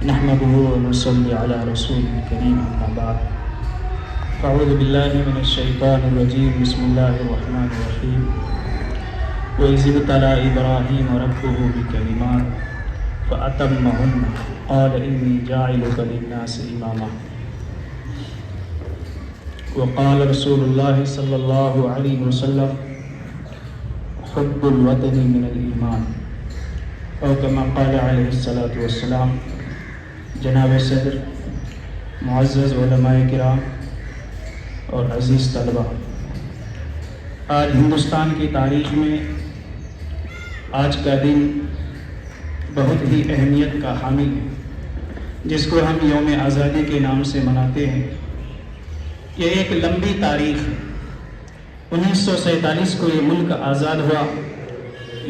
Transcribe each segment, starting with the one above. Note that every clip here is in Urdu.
نحمده ونصلي على رسوله الكريم أما بعد فأعوذ بالله من الشيطان الرجيم بسم الله الرحمن الرحيم وإذ ابتلى إبراهيم ربه بكلمات فأتمهن قال إني جاعلك للناس إماما وقال رسول الله صلى الله عليه وسلم حب الوطن من الإيمان او كما قال علیہ الصلاۃ والسلام۔ جناب صدر، معزز علماء کرام اور عزیز طلبہ، آج ہندوستان کی تاریخ میں آج کا دن بہت ہی اہمیت کا حامل ہے، جس کو ہم یوم آزادی کے نام سے مناتے ہیں۔ یہ ایک لمبی تاریخ ہے۔ 1947 کو یہ ملک آزاد ہوا،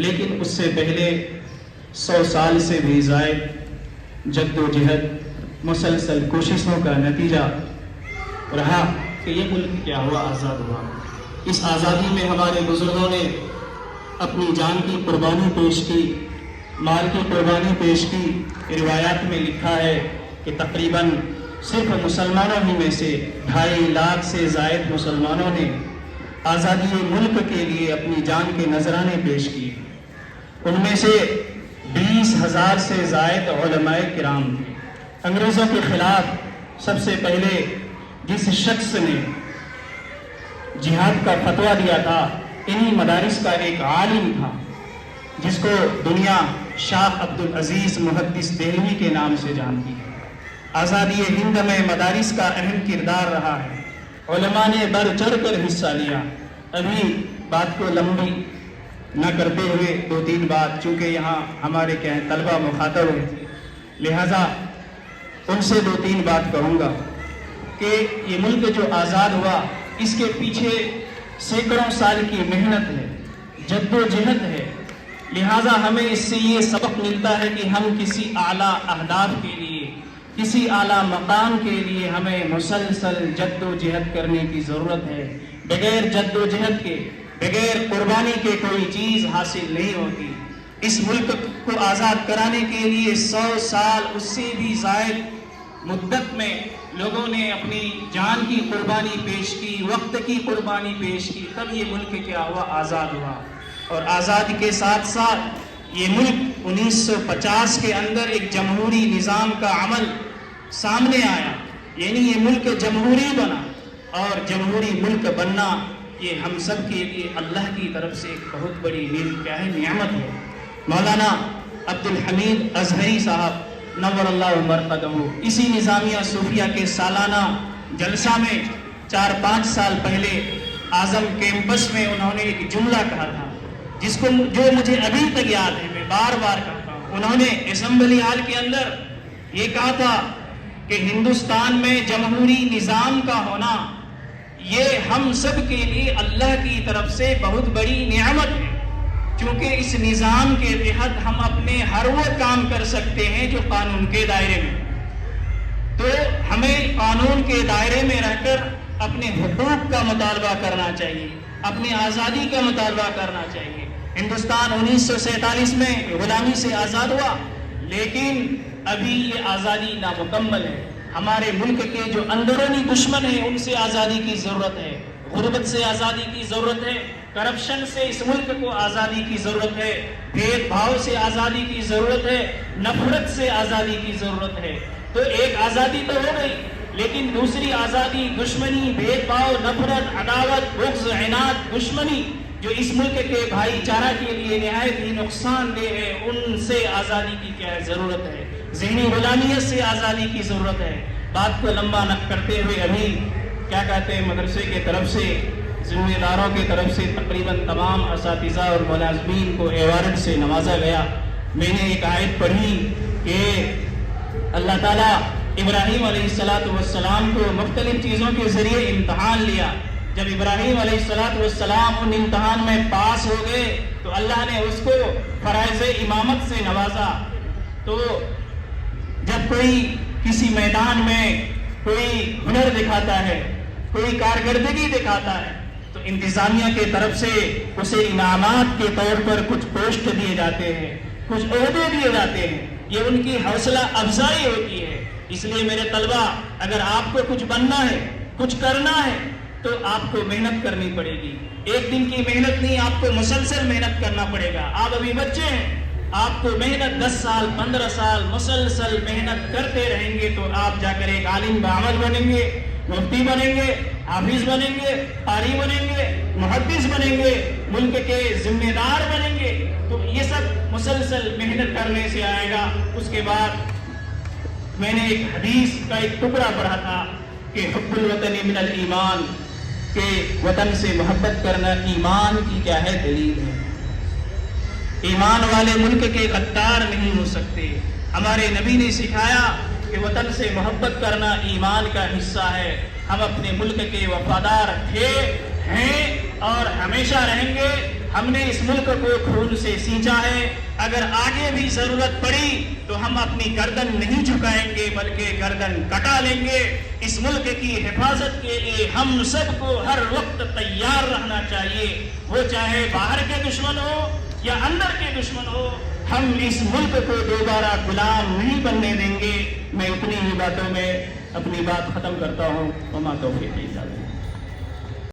لیکن اس سے پہلے 100 سال سے بھی زائد جد و جہد، مسلسل کوششوں کا نتیجہ رہا کہ یہ ملک کیا ہوا، آزاد ہوا۔ اس آزادی میں ہمارے بزرگوں نے اپنی جان کی قربانی پیش کی، مال کی قربانی پیش کی۔ روایات میں لکھا ہے کہ تقریباً صرف مسلمانوں ہی میں سے 2.5 لاکھ سے زائد مسلمانوں نے آزادی ملک کے لیے اپنی جان کے نذرانے پیش کیے۔ ان میں سے 20,000 سے زائد علماء کرام تھے۔ انگریزوں کے خلاف سب سے پہلے جس شخص نے جہاد کا فتویٰ دیا تھا، انہی مدارس کا ایک عالم تھا جس کو دنیا شاہ عبدالعزیز محدث دہلوی کے نام سے جانتی ہے۔ آزادی ہند میں مدارس کا اہم کردار رہا ہے۔ علماء نے بڑھ چڑھ کر حصہ لیا۔ ابھی بات کو لمبی نہ کرتے ہوئے 2-3 بات، چونکہ یہاں ہمارے طلبہ مخاطب ہیں، لہٰذا ان سے 2-3 بات کہوں گا کہ یہ ملک جو آزاد ہوا، اس کے پیچھے سینکڑوں سال کی محنت ہے، جد و جہد ہے۔ لہٰذا ہمیں اس سے یہ سبق ملتا ہے کہ ہم کسی اعلیٰ اہداف کے لیے، کسی اعلیٰ مقام کے لیے ہمیں مسلسل جد و جہد کرنے کی ضرورت ہے۔ بغیر جد و جہد کے، بغیر قربانی کے کوئی چیز حاصل نہیں ہوتی۔ اس ملک کو آزاد کرانے کے لیے 100 سال اس سے بھی زائد مدت میں لوگوں نے اپنی جان کی قربانی پیش کی، وقت کی قربانی پیش کی، تب یہ ملک کیا ہوا، آزاد ہوا۔ اور آزادی کے ساتھ ساتھ یہ ملک 1950 کے اندر ایک جمہوری نظام کا عمل سامنے آیا، یعنی یہ ملک جمہوری بنا، اور جمہوری ملک بننا یہ ہم سب کے لیے اللہ کی طرف سے ایک بہت بڑی نعمت ہے۔ مولانا عبدالحمید اظہری صاحب نور اللہ مرقدہ، اسی نظامیہ صوفیہ کے سالانہ جلسہ میں 4-5 سال پہلے اعظم کیمپس میں انہوں نے ایک جملہ کہا تھا، جو مجھے ابھی تک یاد ہے، میں بار بار کہتا ہوں۔ انہوں نے اسمبلی ہال کے اندر یہ کہا تھا کہ ہندوستان میں جمہوری نظام کا ہونا یہ ہم سب کے لیے اللہ کی طرف سے بہت بڑی نعمت ہے، کیونکہ اس نظام کے تحت ہم اپنے ہر وہ کام کر سکتے ہیں جو قانون کے دائرے میں۔ تو ہمیں قانون کے دائرے میں رہ کر اپنے حقوق کا مطالبہ کرنا چاہیے، اپنی آزادی کا مطالبہ کرنا چاہیے۔ ہندوستان 1947 میں غلامی سے آزاد ہوا، لیکن ابھی یہ آزادی نامکمل ہے۔ ہمارے ملک کے جو اندرونی دشمن ہیں، ان سے آزادی کی ضرورت ہے، غربت سے آزادی کی ضرورت ہے، کرپشن سے اس ملک کو آزادی کی ضرورت ہے، بھید بھاؤ سے آزادی کی ضرورت ہے، نفرت سے آزادی کی ضرورت ہے۔ تو ایک آزادی تو ہو گئی، لیکن دوسری آزادی دشمنی، بھید بھاؤ، نفرت، عداوت، بغض، عناد، دشمنی جو اس ملک کے بھائی چارہ کے لیے نہایت ہی نقصان دہ ہے، ان سے آزادی کی کیا ضرورت ہے؟ ذہنی غلامیت سے آزادی کی ضرورت ہے۔ بات کو لمبا نہ کرتے ہوئے ابھی کیا کہتے ہیں، مدرسے کے طرف سے، ذمہ داروں کی طرف سے تقریباً تمام اساتذہ اور ملازمین کو ایوارڈ سے نوازا گیا۔ میں نے ایک آیت پڑھی کہ اللہ تعالیٰ ابراہیم علیہ السلام کو مختلف چیزوں کے ذریعے امتحان لیا۔ جب ابراہیم علیہ السلام ان امتحان میں پاس ہو گئے تو اللہ نے اس کو فرائض امامت سے نوازا۔ تو جب کوئی کسی میدان میں کوئی ہنر دکھاتا ہے، کوئی کارکردگی دکھاتا ہے، تو انتظامیہ کے طرف سے اسے انعامات کے طور پر کچھ پوسٹ دیے جاتے ہیں، کچھ عہدے دیے جاتے ہیں۔ یہ ان کی حوصلہ افزائی ہوتی ہے۔ اس لیے میرے طلبہ، اگر آپ کو کچھ بننا ہے، کچھ کرنا ہے، تو آپ کو محنت کرنی پڑے گی۔ ایک دن کی محنت نہیں، آپ کو مسلسل محنت کرنا پڑے گا۔ آپ ابھی بچے ہیں، آپ کو محنت 10 سال 15 سال مسلسل محنت کرتے رہیں گے تو آپ جا کر ایک عالم بعمل بنیں گے، مفتی بنیں گے، حافظ بنیں گے، قاری بنیں گے، محدث بنیں گے، ملک کے ذمہ دار بنیں گے۔ تو یہ سب مسلسل محنت کرنے سے آئے گا۔ اس کے بعد میں نے ایک حدیث کا ایک ٹکڑا پڑھا تھا کہ حب الوطن من الایمان، کہ وطن سے محبت کرنا ایمان کی کیا ہے دلیل ہے۔ ایمان والے ملک کے غدار نہیں ہو سکتے۔ ہمارے نبی نے سکھایا کہ وطن سے محبت کرنا ایمان کا حصہ ہے۔ ہم اپنے ملک کے وفادار تھے، ہیں اور ہمیشہ رہیں گے۔ ہم نے اس ملک کو خون سے سینچا ہے۔ اگر آگے بھی ضرورت پڑی تو ہم اپنی گردن نہیں جھکائیں گے بلکہ گردن کٹا لیں گے۔ اس ملک کی حفاظت کے لیے ہم سب کو ہر وقت تیار رہنا چاہیے، وہ چاہے باہر کے دشمن ہو یا اندر کے دشمن ہو۔ ہم اس ملک کو دوبارہ غلام نہیں بننے دیں گے۔ میں اتنی ہی باتوں میں اپنی بات ختم کرتا ہوں۔ وما توفیقی الا باللہ۔